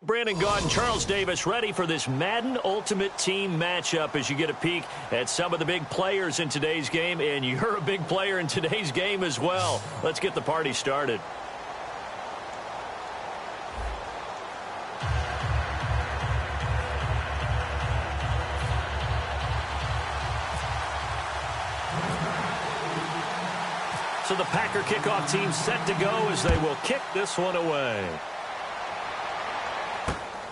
Brandon Gaudin, Charles Davis ready for this Madden Ultimate Team matchup as you get a peek at some of the big players in today's game, and you're a big player in today's game as well. Let's get the party started. So the Packer kickoff team set to go as they will kick this one away.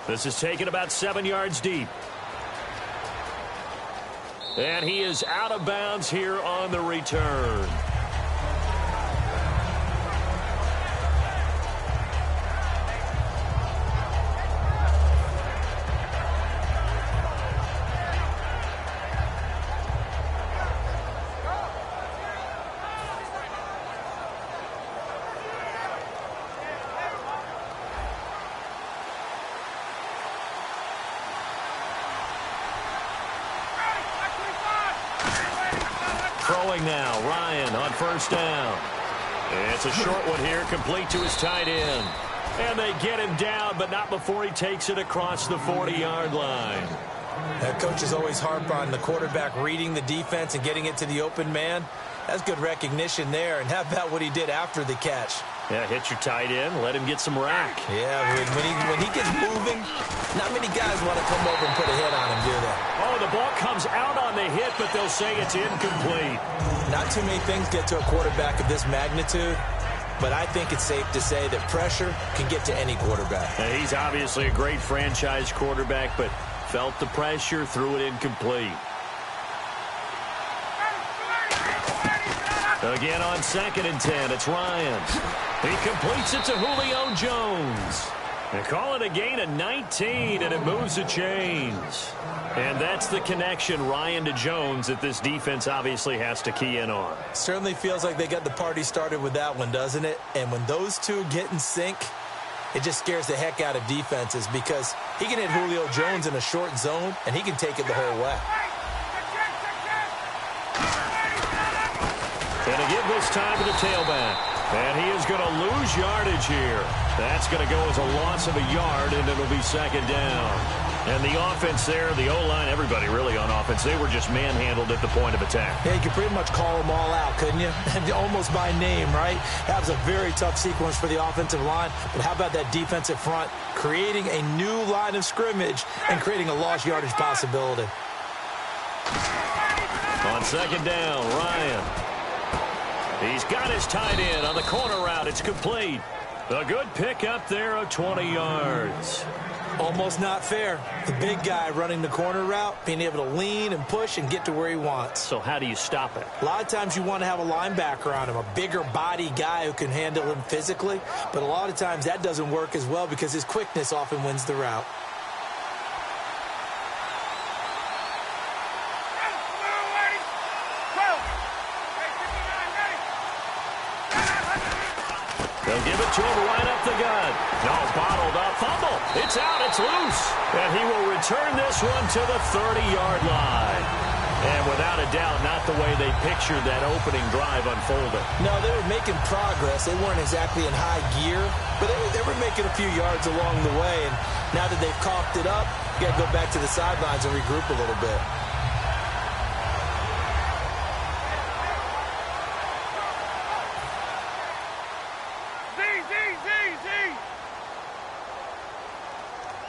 This is taken about 7 yards deep. And he is out of bounds here on the return. Throwing now, Ryan on first down. It's a short one here, complete to his tight end. And they get him down, but not before he takes it across the 40-yard line. Coaches always harp on the quarterback reading the defense and getting it to the open man. That's good recognition there. And how about what he did after the catch? Yeah, hit your tight end, let him get some rack. Yeah, when he gets moving, not many guys want to come over and put a hit on him, do they? Oh, the ball comes out on the hit, but they'll say it's incomplete. Not too many things get to a quarterback of this magnitude, but I think it's safe to say that pressure can get to any quarterback. Now, he's obviously a great franchise quarterback, but felt the pressure, threw it incomplete. Again on 2nd and 10, it's Ryan. He completes it to Julio Jones. They call it a gain of 19, and it moves the chains. And that's the connection, Ryan to Jones, that this defense obviously has to key in on. Certainly feels like they got the party started with that one, doesn't it? And when those two get in sync, it just scares the heck out of defenses because he can hit Julio Jones in a short zone, and he can take it the whole way. And a give this time to the tailback. And he is going to lose yardage here. That's going to go as a loss of a yard, and it'll be second down. And the offense there, the O-line, everybody really on offense, they were just manhandled at the point of attack. Yeah, you could pretty much call them all out, couldn't you? Almost by name, right? That was a very tough sequence for the offensive line. But how about that defensive front creating a new line of scrimmage and creating a lost yardage possibility? On second down, Ryan. He's got his tight end on the corner route. It's complete. A good pickup there of 20 yards. Almost not fair. The big guy running the corner route, being able to lean and push and get to where he wants. So how do you stop it? A lot of times you want to have a linebacker on him, a bigger body guy who can handle him physically. But a lot of times that doesn't work as well because his quickness often wins the route. They'll give it to him right up the gut. No, bottled up. Fumble. It's out. It's loose. And he will return this one to the 30-yard line. And without a doubt, not the way they pictured that opening drive unfolding. No, they were making progress. They weren't exactly in high gear, but they were making a few yards along the way. And now that they've coughed it up, you got to go back to the sidelines and regroup a little bit.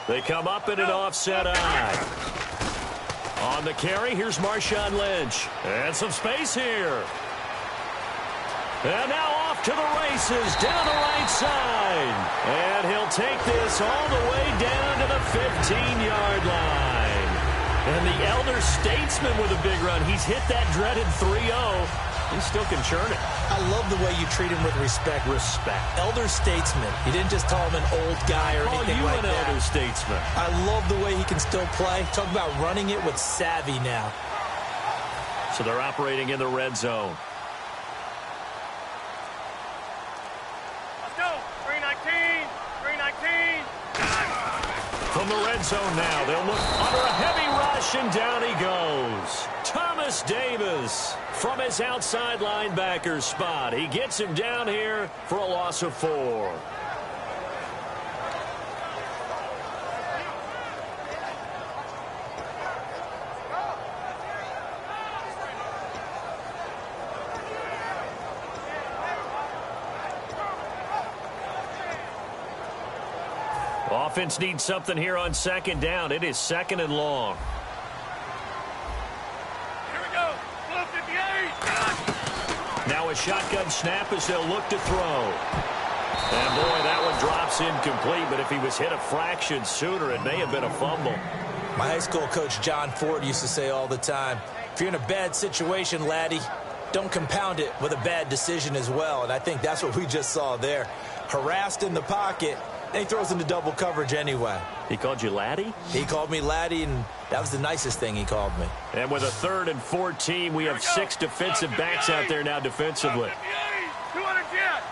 They come up in an offset eye. On the carry, here's Marshawn Lynch. And some space here. And now off to the races down the right side. And he'll take this all the way down to the 15-yard line. And the elder statesman with a big run. He's hit that dreaded 3-0. He still can churn it. I love the way you treat him with respect. Respect. Elder statesman. You didn't just call him an old guy or anything like that. You an elder statesman. I love the way he can still play. Talk about running it with savvy now. So they're operating in the red zone. Let's go. 319. 319. From the red zone now, they'll look under a heavy rush, and down he goes. Thomas Davis from his outside linebacker spot. He gets him down here for a loss of 4. Offense needs something here on second down. It is second and long. Here we go. Blue 58. Now a shotgun snap as they'll look to throw. And boy, that one drops incomplete, but if he was hit a fraction sooner, it may have been a fumble. My high school coach, John Ford, used to say all the time, if you're in a bad situation, laddie, don't compound it with a bad decision as well. And I think that's what we just saw there. Harassed in the pocket, and he throws into double coverage anyway. He called you laddie? He called me laddie, and that was the nicest thing he called me. And with a 3rd and 14, we have 6 defensive backs out there now defensively. 200 jet.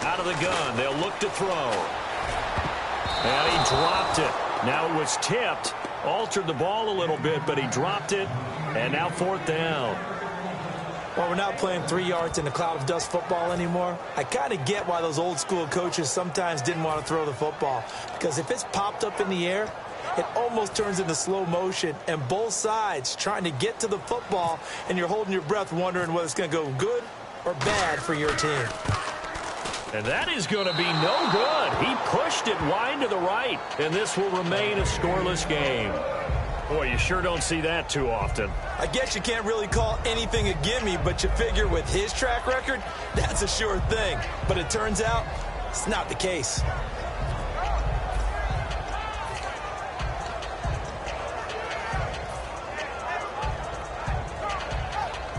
Out of the gun, they'll look to throw. And he dropped it. Now it was tipped, altered the ball a little bit, but he dropped it, and now 4th down. Well, we're not playing 3 yards in a cloud of dust football anymore. I kind of get why those old school coaches sometimes didn't want to throw the football. Because if it's popped up in the air, it almost turns into slow motion. And both sides trying to get to the football, and you're holding your breath wondering whether it's going to go good or bad for your team. And that is going to be no good. He pushed it wide to the right, and this will remain a scoreless game. Boy, you sure don't see that too often. I guess you can't really call anything a gimme, but you figure with his track record, that's a sure thing. But it turns out it's not the case.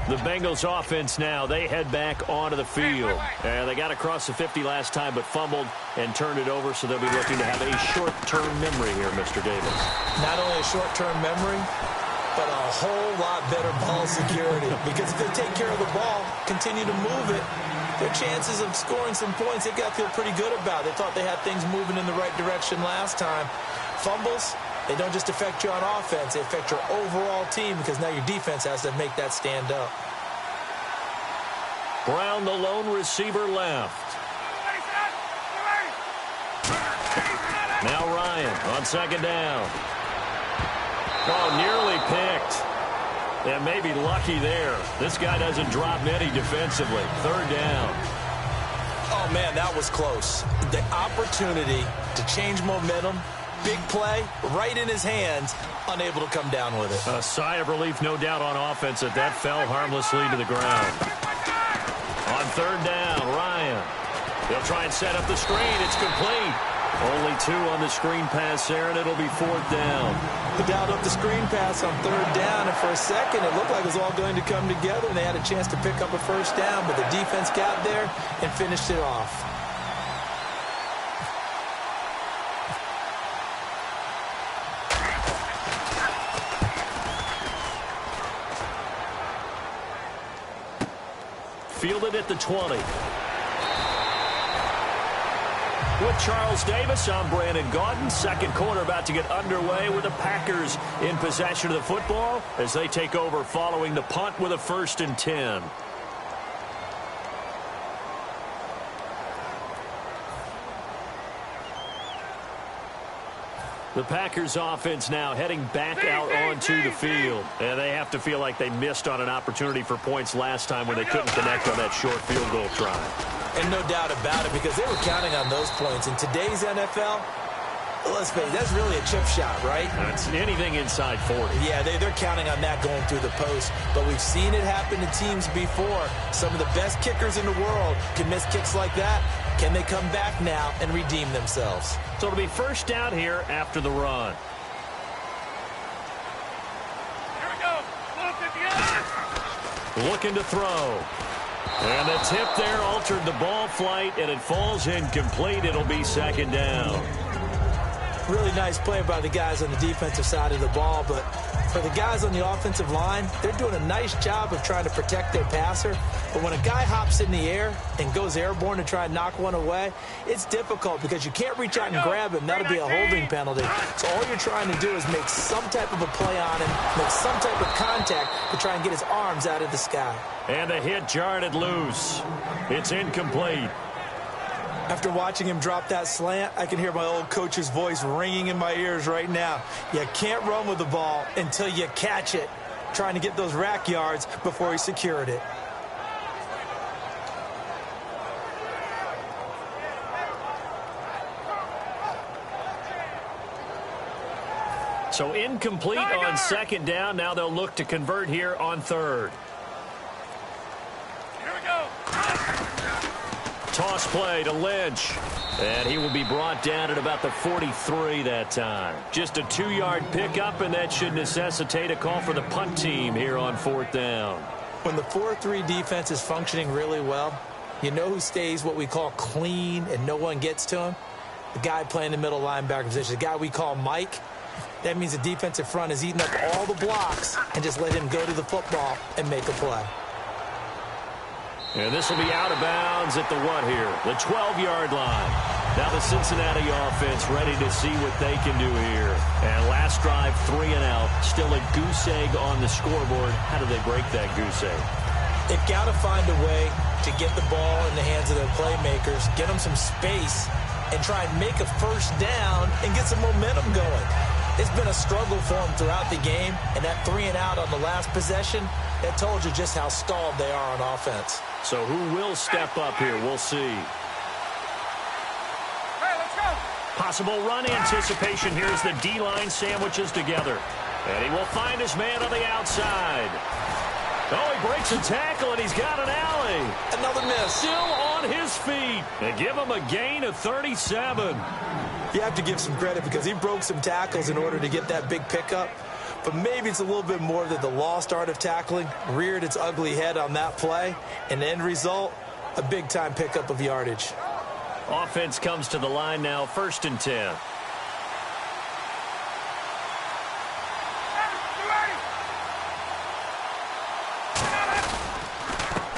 The Bengals offense now, they head back onto the field. And they got across the 50 last time, but fumbled and turned it over, so they'll be looking to have a short-term memory here, Mr. Davis. Not only a short-term memory, but a whole lot better ball security. Because if they take care of the ball, continue to move it, their chances of scoring some points, they got to feel pretty good about. They thought they had things moving in the right direction last time. Fumbles, they don't just affect you on offense, they affect your overall team because now your defense has to make that stand up. Brown, the lone receiver left. Now Ryan on second down. Oh, nearly picked. And maybe lucky there. This guy doesn't drop many defensively. Third down. Oh, man, that was close. The opportunity to change momentum, big play, right in his hands, unable to come down with it. A sigh of relief, no doubt, on offense that fell harmlessly to the ground. On third down, Ryan. They'll try and set up the screen. It's complete. Only 2 on the screen pass there, and it'll be fourth down. He dialed up the screen pass on third down, and for a second, it looked like it was all going to come together, and they had a chance to pick up a first down, but the defense got there and finished it off. Fielded at the 20. With Charles Davis, I'm Brandon Gaudin. Second quarter about to get underway with the Packers in possession of the football as they take over following the punt with a 1st and 10. The Packers offense now heading back out onto the field. And they have to feel like they missed on an opportunity for points last time when they couldn't connect on that short field goal try. And no doubt about it, because they were counting on those points. In today's NFL, let's face it, that's really a chip shot, right? That's anything inside 40. Yeah, they're counting on that going through the post. But we've seen it happen to teams before. Some of the best kickers in the world can miss kicks like that. Can they come back now and redeem themselves? So it'll be first down here after the run. Here we go. Look at the end. Looking to throw. And the tip there altered the ball flight, and it falls incomplete. It'll be second down. Really nice play by the guys on the defensive side of the ball, but for the guys on the offensive line, they're doing a nice job of trying to protect their passer. But when a guy hops in the air and goes airborne to try and knock one away, it's difficult because you can't reach out and grab him. That'll be a holding penalty. So all you're trying to do is make some type of a play on him, make some type of contact to try and get his arms out of the sky. And the hit jarred it loose. It's incomplete. After watching him drop that slant, I can hear my old coach's voice ringing in my ears right now. You can't run with the ball until you catch it. Trying to get those rack yards before he secured it. So incomplete on second down. Now they'll look to convert here on third. Here we go. Toss play to Lynch. And he will be brought down at about the 43 that time. Just a 2-yard pickup, and that should necessitate a call for the punt team here on fourth down. When the 4-3 defense is functioning really well, you know who stays what we call clean and no one gets to him? The guy playing the middle linebacker position, the guy we call Mike. That means the defensive front is eating up all the blocks and just let him go to the football and make a play. And this will be out of bounds at the what here? The 12-yard line. Now the Cincinnati offense ready to see what they can do here. And last drive, 3 and out. Still a goose egg on the scoreboard. How do they break that goose egg? They've got to find a way to get the ball in the hands of their playmakers, get them some space, and try and make a first down and get some momentum going. It's been a struggle for them throughout the game, and that 3 and out on the last possession, that told you just how stalled they are on offense. So who will step up here? We'll see. Hey, let's go. Possible run anticipation here as the D-line sandwiches together. And he will find his man on the outside. Oh, he breaks a tackle, and he's got an alley. Another miss. Still on his feet. They give him a gain of 37. You have to give some credit because he broke some tackles in order to get that big pickup. But maybe it's a little bit more that the lost art of tackling reared its ugly head on that play. And the end result, a big-time pickup of yardage. Offense comes to the line now, 1st and 10.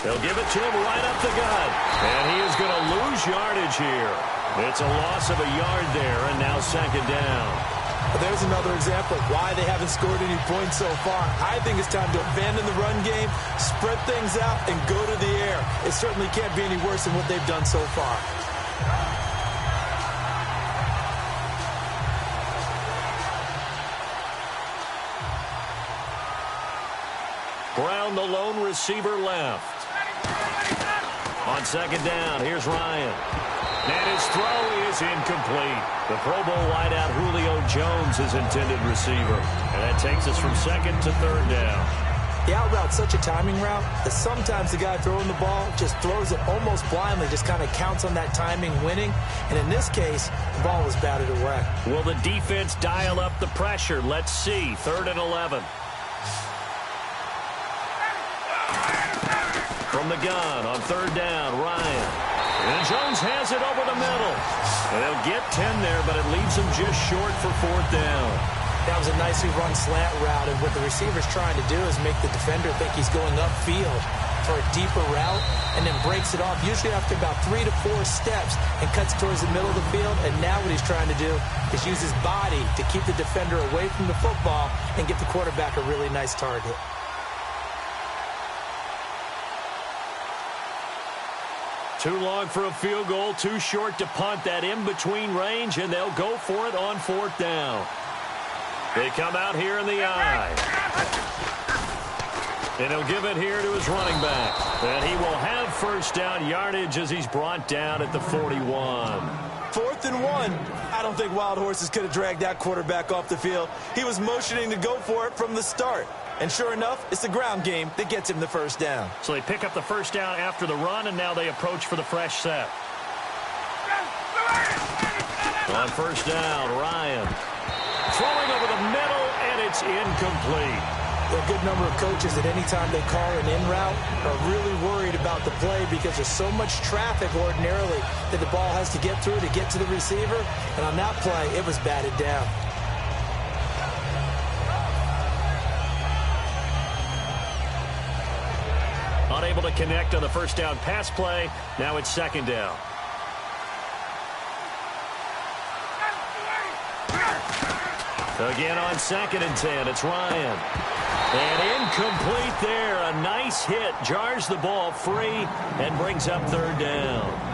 They'll give it to him right up the gut. And he is going to lose yardage here. It's a loss of a yard there, and now second down. But there's another example of why they haven't scored any points so far. I think it's time to abandon the run game, spread things out, and go to the air. It certainly can't be any worse than what they've done so far. Brown, the lone receiver, left. On second down, here's Ryan. And his throw is incomplete. The Pro Bowl wideout Julio Jones is intended receiver. And that takes us from second to third down. The out route's such a timing route that sometimes the guy throwing the ball just throws it almost blindly, just kind of counts on that timing winning. And in this case, the ball was batted away. Will the defense dial up the pressure? Let's see. 3rd and 11. From the gun on 3rd down, Ryan. And Jones has it over the middle. And they'll get 10 there, but it leaves them just short for 4th down. That was a nicely run slant route, and what the receiver's trying to do is make the defender think he's going upfield for a deeper route, and then breaks it off, usually after about 3 to 4 steps, and cuts towards the middle of the field. And now what he's trying to do is use his body to keep the defender away from the football and get the quarterback a really nice target. Too long for a field goal, too short to punt. That in-between range, and they'll go for it on 4th down. They come out here in the I. And he'll give it here to his running back. And he will have 1st down yardage as he's brought down at the 41. 4th and 1. I don't think Wild Horses could have dragged that quarterback off the field. He was motioning to go for it from the start. And sure enough, it's the ground game that gets him the 1st down. So they pick up the 1st down after the run, and now they approach for the fresh set. On 1st down, Ryan. Throwing over the middle, and it's incomplete. There are a good number of coaches that any time they call an in route are really worried about the play because there's so much traffic ordinarily that the ball has to get through to get to the receiver. And on that play, it was batted down. Unable to connect on the 1st down pass play. Now it's 2nd down. Again on 2nd and 10, it's Ryan. And incomplete there. A nice hit. Jars the ball free and brings up 3rd down.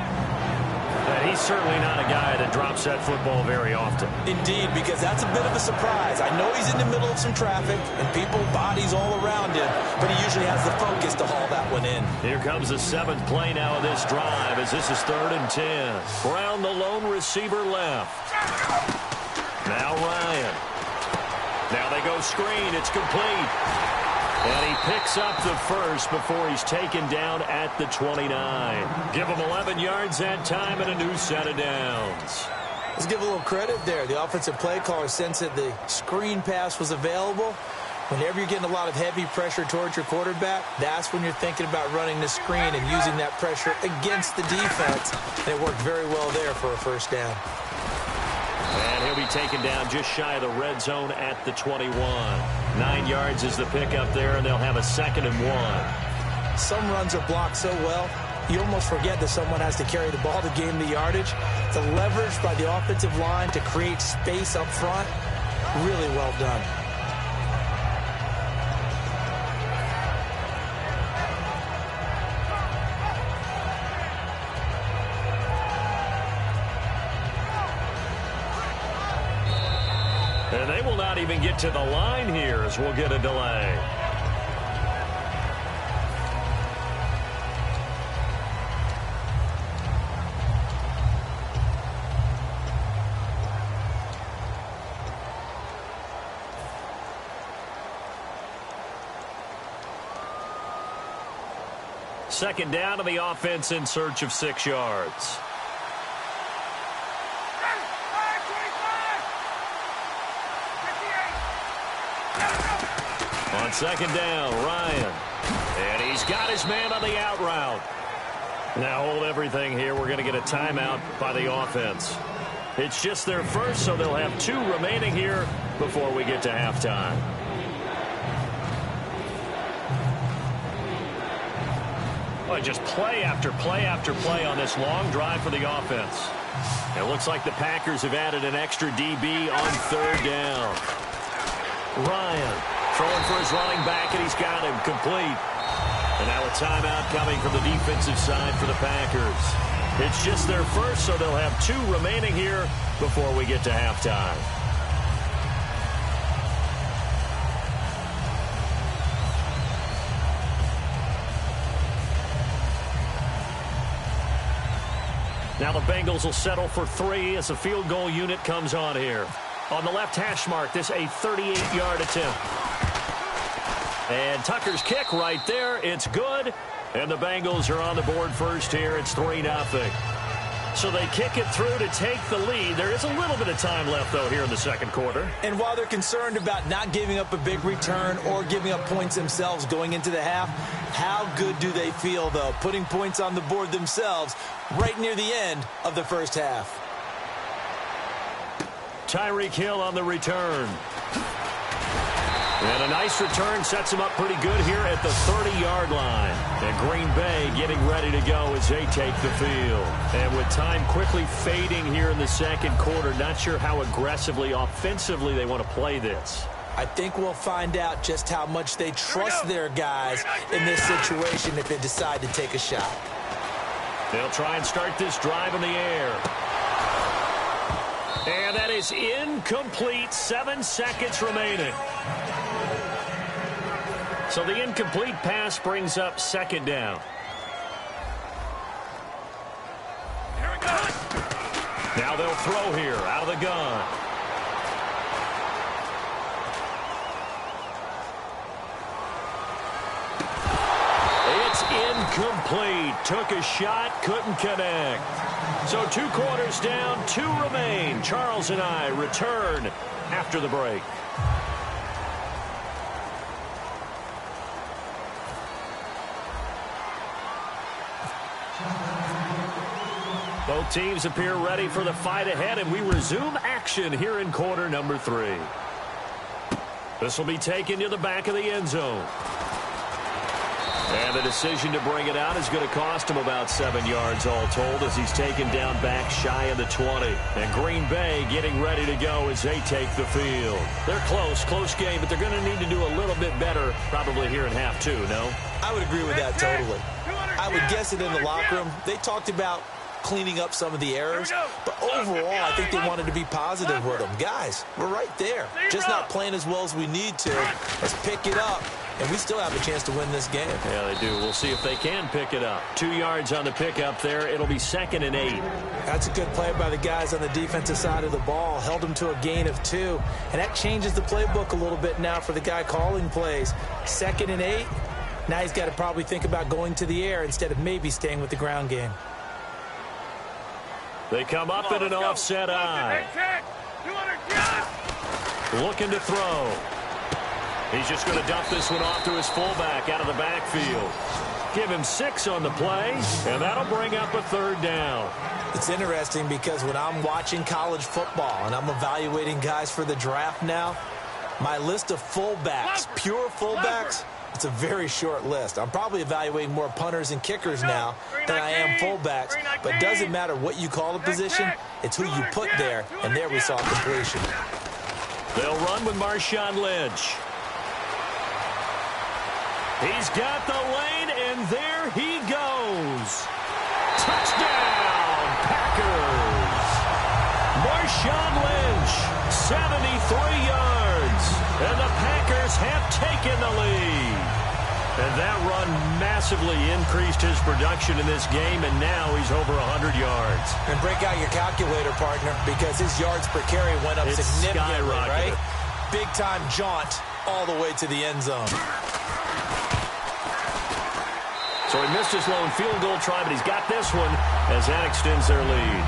And he's certainly not a guy that drops that football very often. Indeed, because that's a bit of a surprise. I know he's in the middle of some traffic and people, bodies all around him, but he usually has the focus to haul that one in. Here comes the 7th play now of this drive as this is 3rd and 10. Brown, the lone receiver, left. Now Ryan. Now they go screen. It's complete. And he picks up the 1st before he's taken down at the 29. Give him 11 yards that time and a new set of downs. Let's give a little credit there. The offensive play caller sensed that the screen pass was available. Whenever you're getting a lot of heavy pressure towards your quarterback, that's when you're thinking about running the screen and using that pressure against the defense. And it worked very well there for a 1st down. And he'll be taken down just shy of the red zone at the 21. 9 yards is the pickup there, and they'll have a 2nd and 1. Some runs are blocked so well, you almost forget that someone has to carry the ball to gain the yardage. The leverage by the offensive line to create space up front, really well done. And they will not even get to the line here as we'll get a delay. Second down to the offense in search of 6 yards. On 2nd down, Ryan. And he's got his man on the out route. Now hold everything here. We're going to get a timeout by the offense. It's just their 1st, so they'll have 2 remaining here before we get to halftime. Well, just play after play after play on this long drive for the offense. It looks like the Packers have added an extra DB on third down. Ryan throwing for his running back, and he's got him complete. And now a timeout coming from the defensive side for the Packers. It's just their first, so they'll have 2 remaining here before we get to halftime. Now the Bengals will settle for 3 as the field goal unit comes on here. On the left hash mark, this a 38-yard attempt. And Tucker's kick right there. It's good. And the Bengals are on the board first here. It's 3-0. So they kick it through to take the lead. There is a little bit of time left, though, here in the second quarter. And while they're concerned about not giving up a big return or giving up points themselves going into the half, how good do they feel, though, putting points on the board themselves right near the end of the first half? Tyreek Hill on the return. And a nice return sets him up pretty good here at the 30-yard line. And Green Bay getting ready to go as they take the field. And with time quickly fading here in the second quarter, not sure how aggressively, offensively they want to play this. I think we'll find out just how much they trust their guys in this situation if they decide to take a shot. They'll try and start this drive in the air. And that is incomplete. 7 seconds remaining. So the incomplete pass brings up second down. Here we go. Now they'll throw here out of the gun. It's incomplete. Took a shot, couldn't connect. So 2 quarters down, 2 remain. Charles and I return after the break. Both teams appear ready for the fight ahead, and we resume action here in quarter number 3. This will be taken to the back of the end zone. And the decision to bring it out is going to cost him about 7 yards all told as he's taken down back shy of the 20. And Green Bay getting ready to go as they take the field. They're close game, but they're going to need to do a little bit better probably here in half 2, no? I would agree with that totally. I would guess that in the locker room, they talked about cleaning up some of the errors, but overall, I think they wanted to be positive with them. Guys, we're right there. Just not playing as well as we need to. Let's pick it up, and we still have a chance to win this game. Yeah, they do. We'll see if they can pick it up. 2 yards on the pickup there. It'll be 2nd and 8. That's a good play by the guys on the defensive side of the ball. Held them to a gain of 2, and that changes the playbook a little bit now for the guy calling plays. 2nd and 8. Now he's got to probably think about going to the air instead of maybe staying with the ground game. They come up in an offset eye. Looking to throw. He's just going to dump this one off to his fullback out of the backfield. Give him 6 on the play, and that'll bring up a 3rd down. It's interesting because when I'm watching college football and I'm evaluating guys for the draft now, my list of fullbacks, pure fullbacks, it's a very short list. I'm probably evaluating more punters and kickers now than I am fullbacks. But it doesn't matter what you call a position. It's who you put there. And there we saw completion. They'll run with Marshawn Lynch. He's got the lane, and there he goes. Touchdown, Packers. Marshawn Lynch, 73 yards. And the Packers have taken the lead. And that run massively increased his production in this game, and now he's over 100 yards. And break out your calculator, partner, because his yards per carry went up significantly, right? Big-time jaunt all the way to the end zone. So he missed his lone field goal try, but he's got this one as that extends their lead.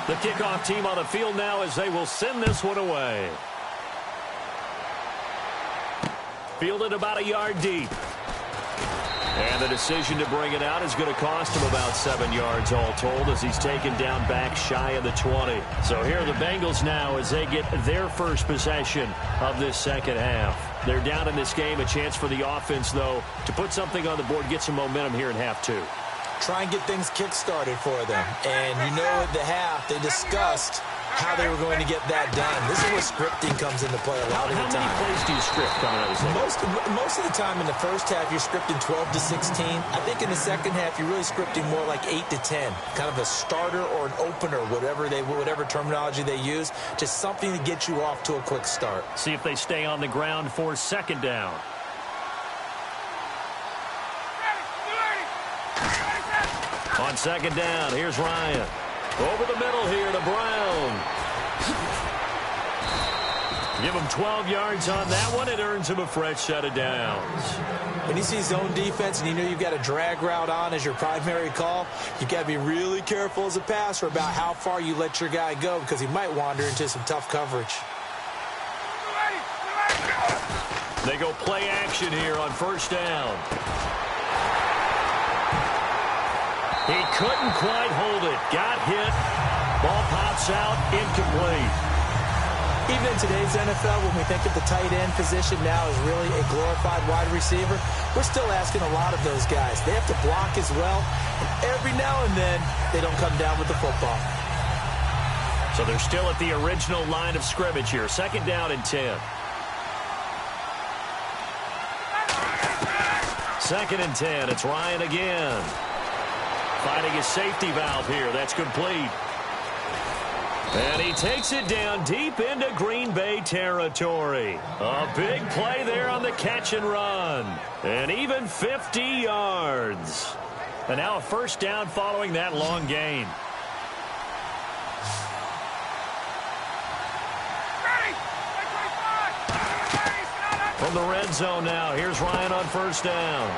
The kickoff team on the field now as they will send this one away. Fielded about a yard deep. And the decision to bring it out is going to cost him about 7 yards all told as he's taken down back shy of the 20. So here are the Bengals now as they get their first possession of this second half. They're down in this game. A chance for the offense, though, to put something on the board, get some momentum here in half two. Try and get things kick-started for them. And you know at the half, they discussed how they were going to get that done. This is where scripting comes into play a lot of the time. How many plays do you script coming out of this? Most of the time in the first half, you're scripting 12 to 16. I think in the second half, you're really scripting more like 8 to 10. Kind of a starter or an opener, whatever terminology they use. Just something to get you off to a quick start. See if they stay on the ground for second down. On second down, here's Ryan. Over the middle here to Brown. Give him 12 yards on that one. It earns him a fresh set of downs. When you see zone defense and you know you've got a drag route on as your primary call, you've got to be really careful as a passer about how far you let your guy go because he might wander into some tough coverage. They go play action here on first down. He couldn't quite hold it. Got hit. Ball pops out. Incomplete. Even in today's NFL, when we think of the tight end position now as really a glorified wide receiver, we're still asking a lot of those guys. They have to block as well. And every now and then, they don't come down with the football. So they're still at the original line of scrimmage here. Second down and 10. Second and 10. It's Ryan again. Finding his safety valve here. That's complete. And he takes it down deep into Green Bay territory. A big play there on the catch and run. And even 50 yards. And now a first down following that long gain. From the red zone now, here's Ryan on first down.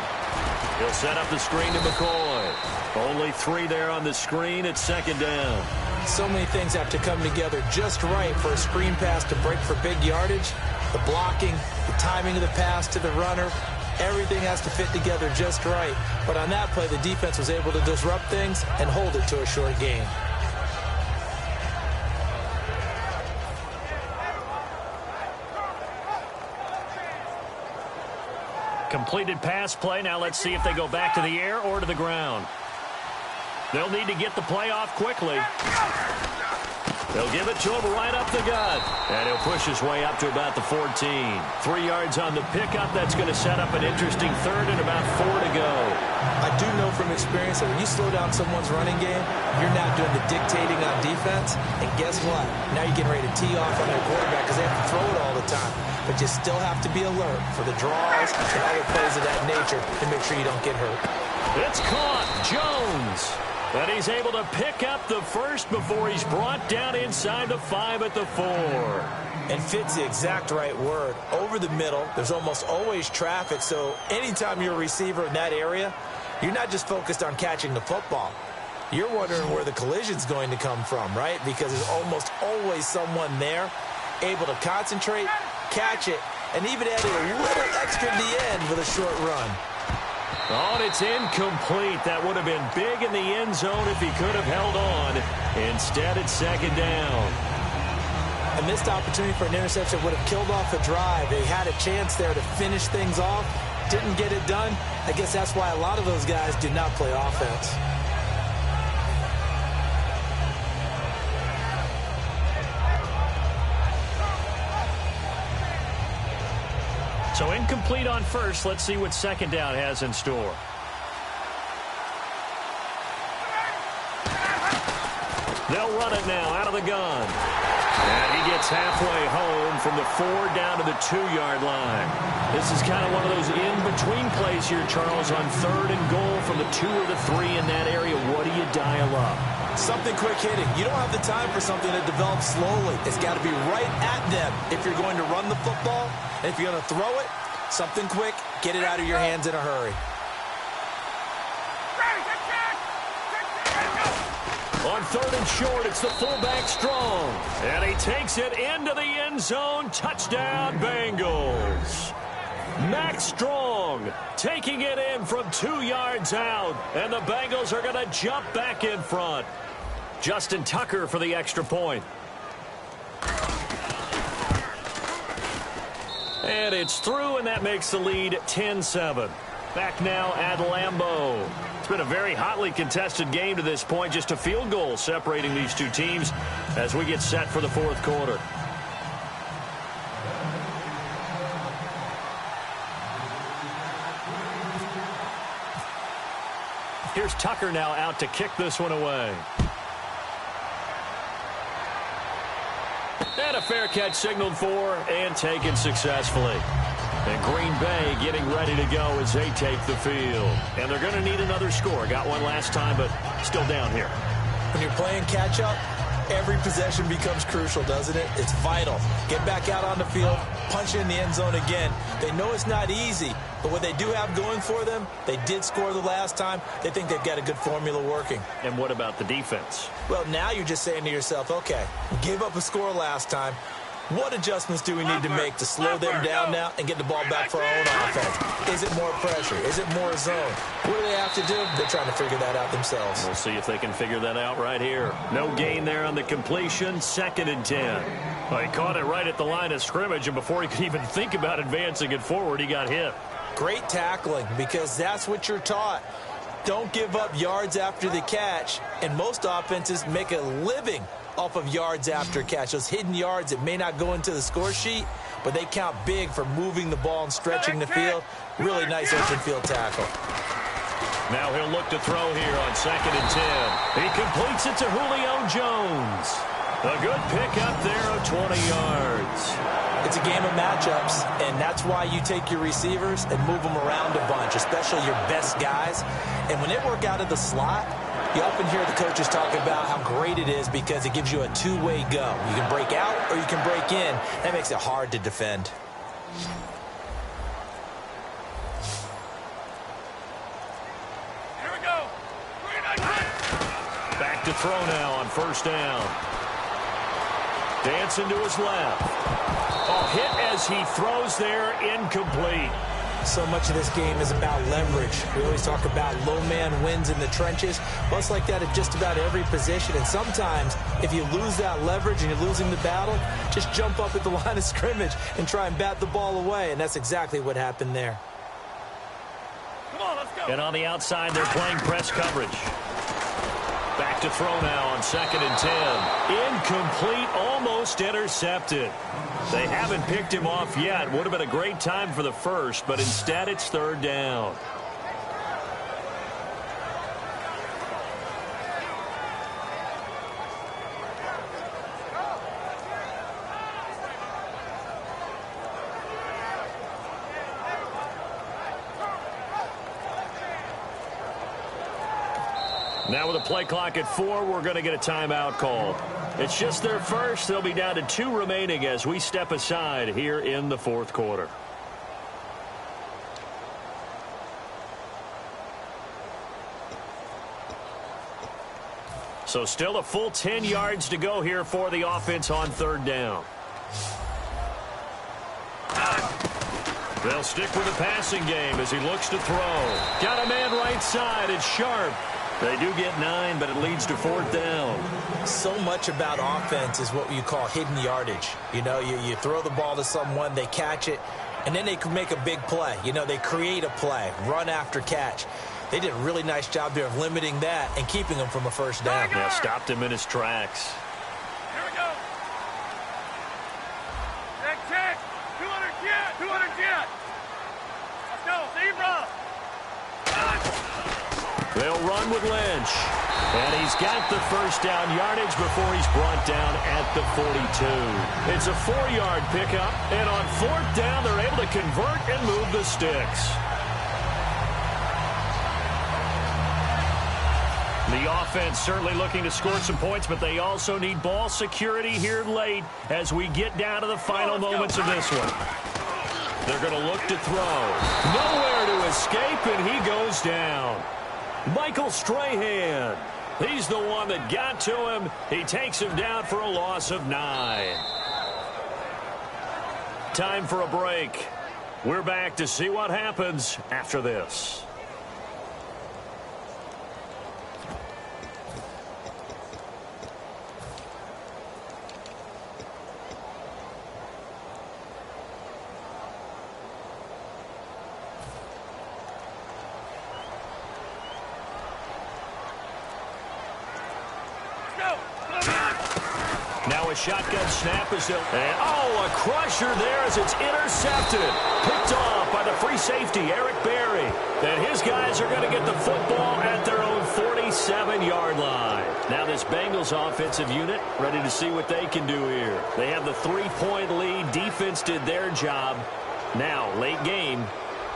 He'll set up the screen to McCoy. Only 3 there on the screen. It's second down. So many things have to come together just right for a screen pass to break for big yardage. The blocking, the timing of the pass to the runner, everything has to fit together just right. But on that play, the defense was able to disrupt things and hold it to a short gain. Completed pass play. Now let's see if they go back to the air or to the ground. They'll need to get the play off quickly. They'll give it to him right up the gut. And he'll push his way up to about the 14. 3 yards on the pickup. That's going to set up an interesting third and about 4 to go. I do know from experience that when you slow down someone's running game, you're not doing the dictating on defense. And guess what? Now you're getting ready to tee off on their quarterback because they have to throw it all the time. But you still have to be alert for the draws and other plays of that nature to make sure you don't get hurt. It's caught. Jones. And he's able to pick up the first before he's brought down inside the 5 at the 4. And fit's the exact right word. Over the middle, there's almost always traffic. So anytime you're a receiver in that area, you're not just focused on catching the football. You're wondering where the collision's going to come from, right? Because there's almost always someone there able to concentrate, catch it, and even add a little extra at the end with a short run. Oh, and it's incomplete. That would have been big in the end zone if he could have held on. Instead, it's second down. A missed opportunity for an interception would have killed off the drive. They had a chance there to finish things off. Didn't get it done. I guess that's why a lot of those guys do not play offense. So incomplete on first. Let's see what second down has in store. They'll run it now out of the gun. And he gets halfway home from the 4 down to the 2-yard line. This is kind of one of those in-between plays here, Charles, on 3rd and goal from the 2 or the 3 in that area. What do you dial up? Something quick hitting. You don't have the time for something that develops slowly. It's got to be right at them if you're going to run the football. And if you're going to throw it, something quick, get it out of your hands in a hurry. On 3rd and short, it's the fullback Strong. And he takes it into the end zone. Touchdown, Bengals. Max Strong long, taking it in from 2 yards out, and the Bengals are going to jump back in front. Justin Tucker for the extra point. And it's through, and that makes the lead 10-7. Back now at Lambeau. It's been a very hotly contested game to this point. Just a field goal separating these two teams as we get set for the fourth quarter. Here's Tucker now out to kick this one away. And a fair catch signaled for and taken successfully. And Green Bay getting ready to go as they take the field. And they're going to need another score. Got one last time, but still down here. When you're playing catch-up, every possession becomes crucial, doesn't it? It's vital. Get back out on the field, punch in the end zone again. They know it's not easy, but what they do have going for them, they did score the last time. They think they've got a good formula working. And what about the defense? Well, now you're just saying to yourself, okay, we gave up a score last time. What adjustments do we need to make to slow them down now and get the ball back for our own offense? Is it more pressure? Is it more zone? What do they have to do? They're trying to figure that out themselves. We'll see if they can figure that out right here. No gain there on the completion. 2nd and 10. Well, he caught it right at the line of scrimmage, and before he could even think about advancing it forward, he got hit. Great tackling, because that's what you're taught. Don't give up yards after the catch, and most offenses make a living off of yards after catch. Those hidden yards that may not go into the score sheet, but they count big for moving the ball and stretching the field. Really nice open field tackle. Now he'll look to throw here on 2nd and 10. He completes it to Julio Jones. A good pickup there of 20 yards. It's a game of matchups, and that's why you take your receivers and move them around a bunch, especially your best guys. And when they work out of the slot, you often hear the coaches talk about how great it is because it gives you a two-way go. You can break out or you can break in. That makes it hard to defend. Here we go. Back to throw now on 1st down. Dancing to his left. A hit as he throws there, incomplete. So much of this game is about leverage. We always talk about low man wins in the trenches. Well, it's like that at just about every position. And sometimes, if you lose that leverage and you're losing the battle, just jump up at the line of scrimmage and try and bat the ball away. And that's exactly what happened there. Come on, let's go. And on the outside, they're playing press coverage. Back to throw now on 2nd and 10. Incomplete, almost intercepted. They haven't picked him off yet. Would have been a great time for the first, but instead it's 3rd down. Now with a play clock at 4, we're going to get a timeout call. It's just their first. They'll be down to 2 remaining as we step aside here in the 4th quarter. So still a full 10 yards to go here for the offense on 3rd down. They'll stick with the passing game as he looks to throw. Got a man right side. It's Sharp. They do get 9, but it leads to 4th down. So much about offense is what you call hidden yardage. You know, you throw the ball to someone, they catch it, and then they can make a big play. You know, they create a play, run after catch. They did a really nice job there of limiting that and keeping him from a 1st down. Yeah, stopped him in his tracks. Here we go. Check. 200 jet. 200 jet. Let's go. Zebra. They'll run with Lynch. And he's got the 1st down yardage before he's brought down at the 42. It's a 4-yard pickup, and on 4th down, they're able to convert and move the sticks. The offense certainly looking to score some points, but they also need ball security here late as we get down to the final moments of this one. They're going to look to throw. Nowhere to escape, and he goes down. Michael Strahan. He's the one that got to him. He takes him down for a loss of 9. Time for a break. We're back to see what happens after this. Now a shotgun snap is and a crusher there as it's intercepted. Picked off by the free safety, Eric Berry. And his guys are going to get the football at their own 47-yard line. Now this Bengals offensive unit ready to see what they can do here. They have the 3-point lead. Defense did their job. Now, late game.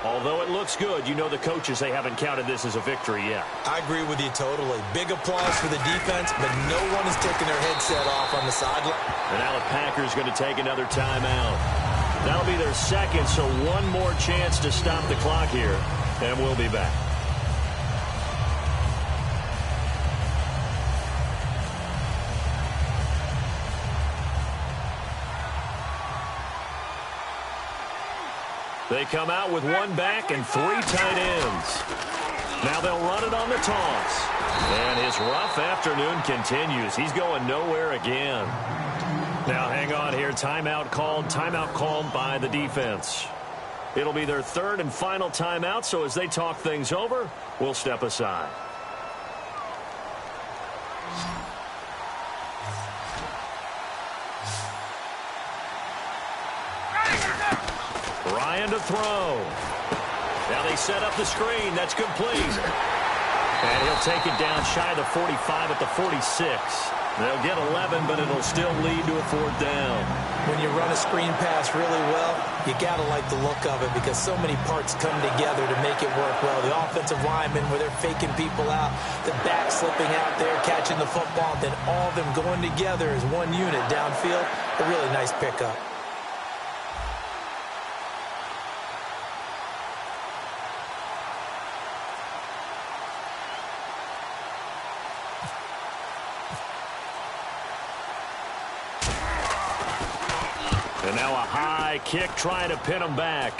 Although it looks good, you know the coaches, they haven't counted this as a victory yet. I agree with you totally. Big applause for the defense, but no one is taking their headset off on the sideline. And now the Packers going to take another timeout. That'll be their second, so one more chance to stop the clock here, and we'll be back. They come out with one back and 3 tight ends. Now they'll run it on the toss. And his rough afternoon continues. He's going nowhere again. Now hang on here. Timeout called by the defense. It'll be their third and final timeout, so as they talk things over, we'll step aside. Ryan to throw. Now they set up the screen. That's complete. And he'll take it down shy of the 45 at the 46. They'll get 11, but it'll still lead to a 4th down. When you run a screen pass really well, you got to like the look of it because so many parts come together to make it work well. The offensive linemen, where they're faking people out, the back slipping out there, catching the football, then all of them going together as one unit downfield. A really nice pickup. And now a high kick trying to pin him back.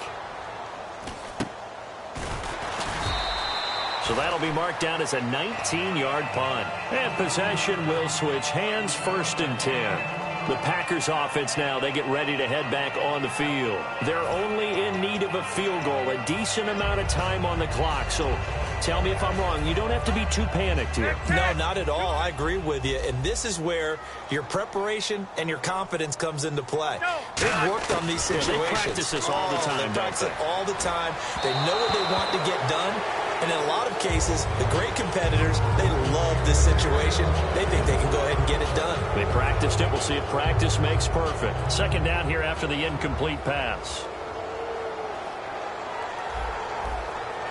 So that'll be marked down as a 19-yard punt. And possession will switch hands, 1st and 10. The Packers offense now, they get ready to head back on the field. They're only in need of a field goal, a decent amount of time on the clock. So tell me if I'm wrong. You don't have to be too panicked here. No, not at all. I agree with you. And this is where your preparation and your confidence comes into play. They've worked on these situations. They practice this all the time. They practice it all the time. They know what they want to get done. And in a lot of cases, the great competitors, they love this situation. They think they can go ahead and get it done. They practiced it. We'll see if practice makes perfect. 2nd down here after the incomplete pass.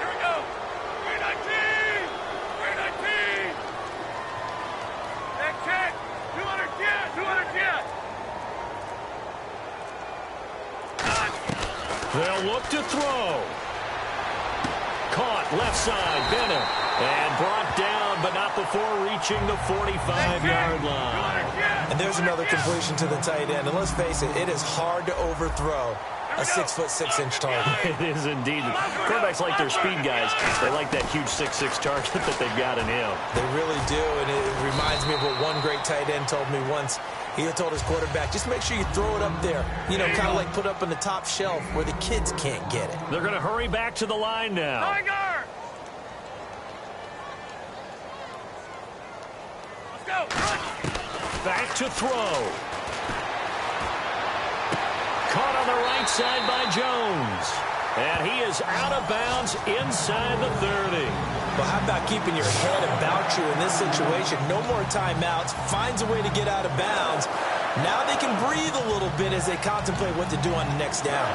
Here we go. 319. 319. Check. 210. 210. They'll look to throw. Caught left side, Bennett. And brought down, but not before reaching the 45-yard line. And there's another completion to the tight end. And let's face it, it is hard to overthrow a 6'6" target. It is indeed. Quarterbacks like their speed guys. They like that huge 6'6" target that they've got in him. They really do, and it reminds me of what one great tight end told me once. He had told his quarterback, just make sure you throw it up there. You know, kind of like put up on the top shelf where the kids can't get it. They're going to hurry back to the line now. Let's go. Back to throw. Caught on the right side by Jones. And he is out of bounds inside the 30. Well, how about keeping your head about you in this situation? No more timeouts. Finds a way to get out of bounds. Now they can breathe a little bit as they contemplate what to do on the next down.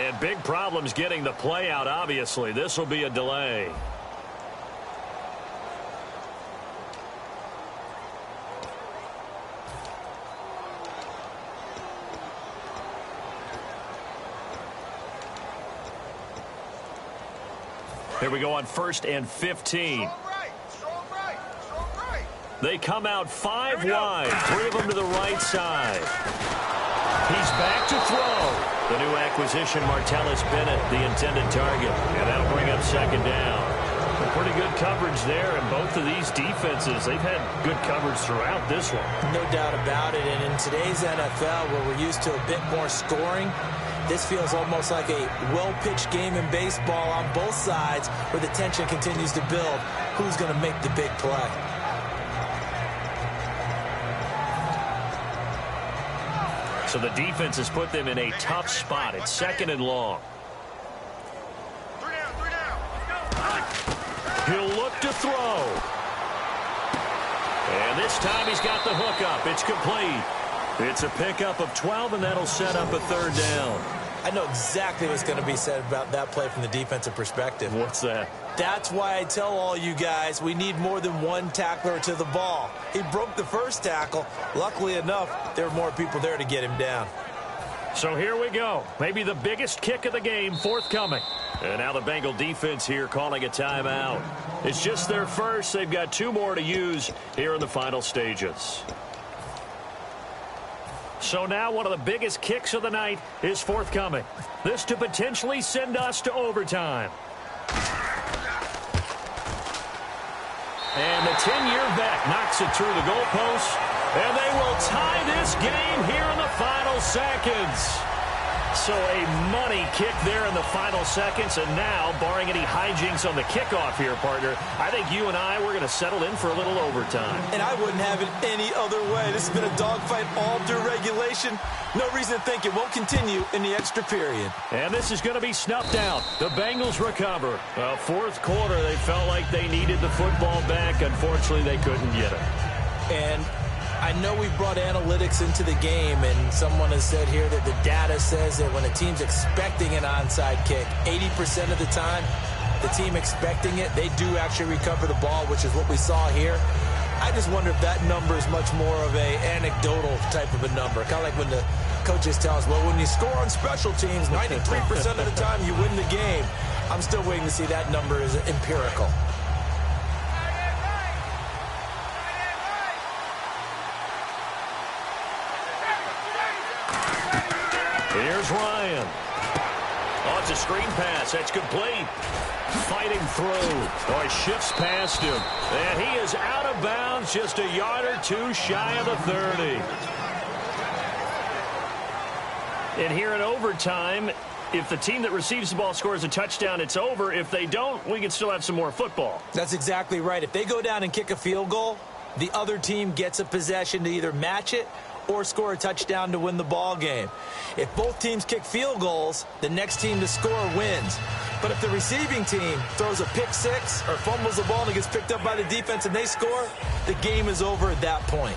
And big problems getting the play out, obviously. This will be a delay. Here we go on 1st and 15. Strong right. They come out 5 wide, 3 of them to the right side. He's back to throw. The new acquisition, Martellus Bennett, the intended target. And that'll bring up 2nd down. Some pretty good coverage there, and both of these defenses, they've had good coverage throughout this one. No doubt about it, and in today's NFL, where we're used to a bit more scoring, this feels almost like a well-pitched game in baseball on both sides where the tension continues to build. Who's going to make the big play? So the defense has put them in a tough spot. It's 2nd and long. 3 down. He'll look to throw. And this time he's got the hook up. It's complete. It's a pickup of 12, and that'll set up a 3rd down. I know exactly what's going to be said about that play from the defensive perspective. What's that? That's why I tell all you guys we need more than one tackler to the ball. He broke the first tackle. Luckily enough, there were more people there to get him down. So here we go. Maybe the biggest kick of the game forthcoming. And now the Bengal defense here calling a timeout. It's just their first. They've got 2 more to use here in the final stages. So now one of the biggest kicks of the night is forthcoming. This to potentially send us to overtime. And the 10-year vet knocks it through the goalpost. And they will tie this game here in the final seconds. So a money kick there in the final seconds. And now, barring any hijinks on the kickoff here, partner, I think you and I, we're going to settle in for a little overtime. And I wouldn't have it any other way. This has been a dogfight all through regulation. No reason to think it won't continue in the extra period. And this is going to be snuffed out. The Bengals recover. 4th quarter, they felt like they needed the football back. Unfortunately, they couldn't get it. And I know we brought analytics into the game, and someone has said here that the data says that when a team's expecting an onside kick, 80% of the time, the team expecting it, they do actually recover the ball, which is what we saw here. I just wonder if that number is much more of a anecdotal type of a number. Kind of like when the coaches tell us, well, when you score on special teams, 93% of the time you win the game. I'm still waiting to see that number is empirical. Here's Ryan. Oh, it's a screen pass. That's complete. Fighting through. Oh, he shifts past him. And he is out of bounds, just a yard or 2 shy of the 30. And here in overtime, if the team that receives the ball scores a touchdown, it's over. If they don't, we can still have some more football. That's exactly right. If they go down and kick a field goal, the other team gets a possession to either match it or score a touchdown to win the ball game. If both teams kick field goals, the next team to score wins. But if the receiving team throws a pick 6 or fumbles the ball and it gets picked up by the defense and they score, the game is over at that point.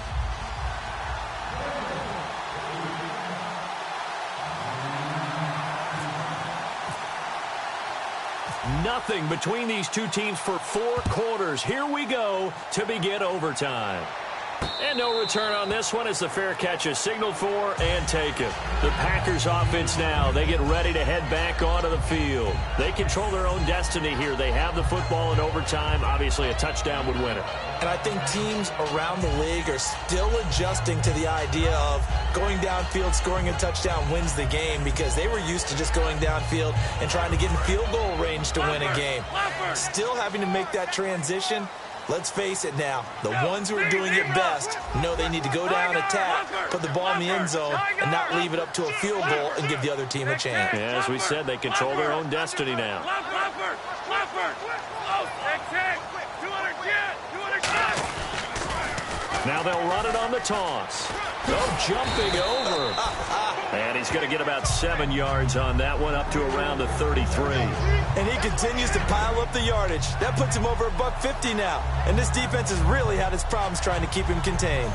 Nothing between these two teams for 4 quarters. Here we go to begin overtime. And no return on this one as the fair catch is signaled for and taken. The Packers offense now, they get ready to head back onto the field. They control their own destiny here. They have the football in overtime. Obviously, a touchdown would win it. And I think teams around the league are still adjusting to the idea of going downfield, scoring a touchdown wins the game, because they were used to just going downfield and trying to get in field goal range to win a game. Still having to make that transition. Let's face it now, the ones who are doing it best know they need to go down, attack, put the ball in the end zone, and not leave it up to a field goal and give the other team a chance. Yeah, as we said, they control their own destiny now. Now they'll run it on the toss. Oh, jumping over. And he's going to get about 7 yards on that one, up to around the 33. And he continues to pile up the yardage. That puts him over $150 now. And this defense has really had its problems trying to keep him contained.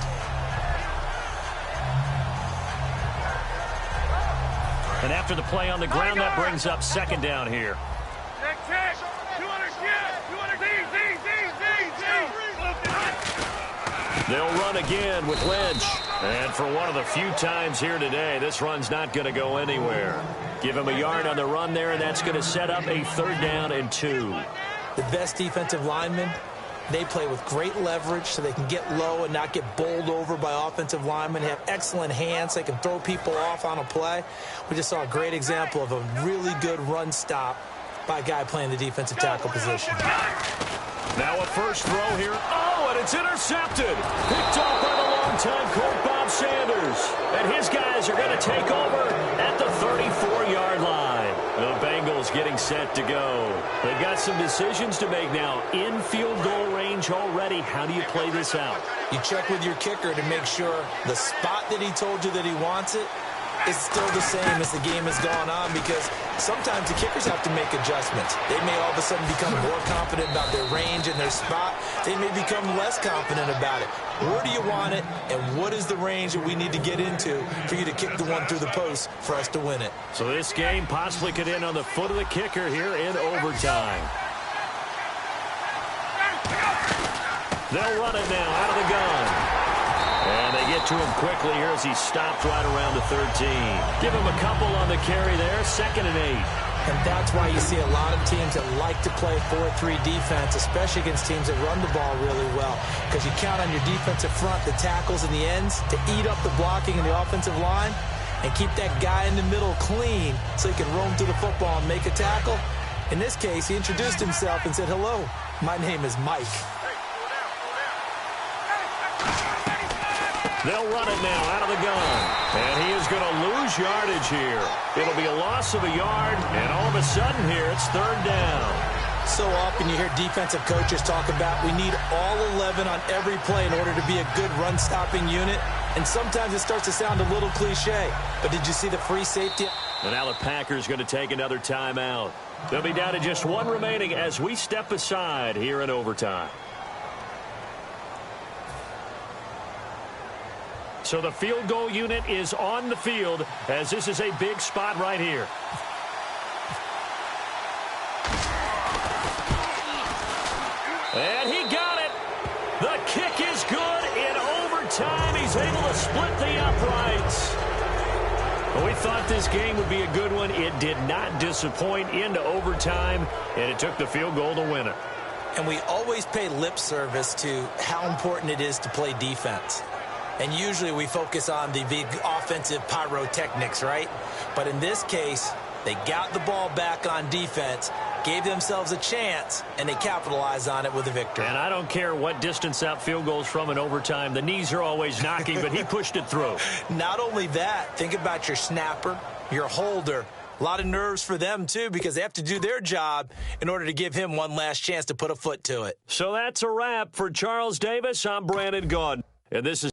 And after the play on the ground, that brings up second down here. Check. 200 jet. 200 Z. They'll run again with Lynch. And for one of the few times here today, this run's not going to go anywhere. Give him a yard on the run there, and that's going to set up a 3rd down and 2. The best defensive linemen, they play with great leverage so they can get low and not get bowled over by offensive linemen. They have excellent hands. They can throw people off on a play. We just saw a great example of a really good run stop by a guy playing the defensive tackle position. Now a first throw here. Oh, and it's intercepted. Picked off by the longtime Colt Bob Sanders. And his guys are going to take over at the 34-yard line. The Bengals getting set to go. They've got some decisions to make now. In field goal range already. How do you play this out? You check with your kicker to make sure the spot that he told you that he wants it is still the same as the game has gone on, because sometimes the kickers have to make adjustments. They may all of a sudden become more confident about their range and their spot. They may become less confident about it. Where do you want it, and what is the range that we need to get into for you to kick the one through the post for us to win it? So this game possibly could end on the foot of the kicker here in overtime. They'll run it now out of the gun. And they get to him quickly here as he stopped right around the 13. Give him a couple on the carry there, 2nd and 8. And that's why you see a lot of teams that like to play 4-3 defense, especially against teams that run the ball really well, because you count on your defensive front, the tackles and the ends, to eat up the blocking in the offensive line and keep that guy in the middle clean so he can roam through the football and make a tackle. In this case, he introduced himself and said, "Hello, my name is Mike." They'll run it now out of the gun. And he is going to lose yardage here. It'll be a loss of a yard, and all of a sudden here, it's 3rd down. So often you hear defensive coaches talk about we need all 11 on every play in order to be a good run-stopping unit. And sometimes it starts to sound a little cliche. But did you see the free safety? And now the Packers going to take another timeout. They'll be down to just one remaining as we step aside here in overtime. So the field goal unit is on the field as this is a big spot right here. And he got it. The kick is good in overtime. He's able to split the uprights. Well, we thought this game would be a good one. It did not disappoint into overtime, and it took the field goal to win it. And we always pay lip service to how important it is to play defense. And usually we focus on the big offensive pyrotechnics, right? But in this case, they got the ball back on defense, gave themselves a chance, and they capitalized on it with a victory. And I don't care what distance out field goals from in overtime. The knees are always knocking, but he pushed it through. Not only that, think about your snapper, your holder. A lot of nerves for them, too, because they have to do their job in order to give him one last chance to put a foot to it. So that's a wrap for Charles Davis. I'm Brandon Gaudin, and this is